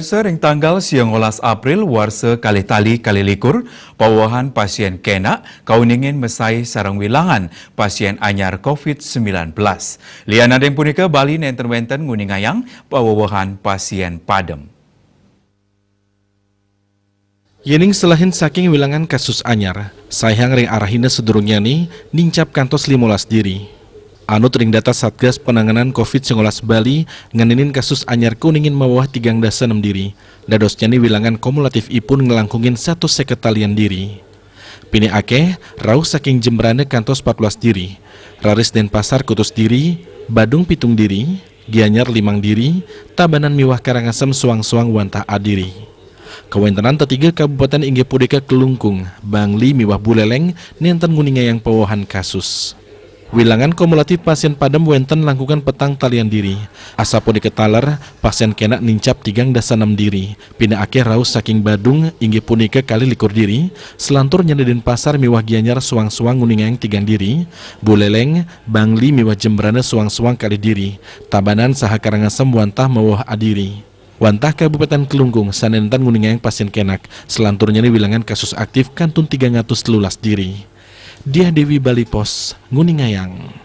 Pemirsa, ring tanggal 19 April warsa kalih tali kalih likur, pawahan pasien kena kauningin mesai sarang wilangan pasien anyar COVID-19. Liana den punika Bali nenten-wenten nguningayang pawahan pasien padem. Yening selahin saking wilangan kasus anyar, sayang ring arahina sedurungnya ni nincap kantos 15 diri. Anut ring data Satgas Penanganan COVID-19 Bali nganinin kasus anyar kuningin mawah 36 diri. Dadosnya ni wilangan kumulatif ipun ngelangkungin 1 seketalian diri. Pini akeh, rauh saking Jembrane kantos 14 diri. Raris Denpasar kutus diri, Badung pitung diri, Gianyar 5 diri, Tabanan Miwah Karangasem suang-suang wantah adiri. Kawentenan tetiga kabupaten inggih punika Kelungkung, Bangli miwah Buleleng nenten nguningayang pawahan kasus. Wilangan kumulatif pasien padem wenten langkungan petang talian diri. Asapo diketaler, pasien kena nincap 36 diri. Pina akeh raus saking Badung inggih punika kali likur diri. Selantur nyana Denpasar miwah Gianyar suang-suang nguningayang 3 diri. Buleleng, Bangli miwah Jembrane suang-suang kali diri. Tabanan saha Karangasem wantah mawah adiri. Wantah Kabupaten Kelungkung sanentan nguningayang pasien kenak. Selanturnya ni wilangan kasus aktif kantun 313 diri. Diah Dewi Bali Pos, Nguningayang.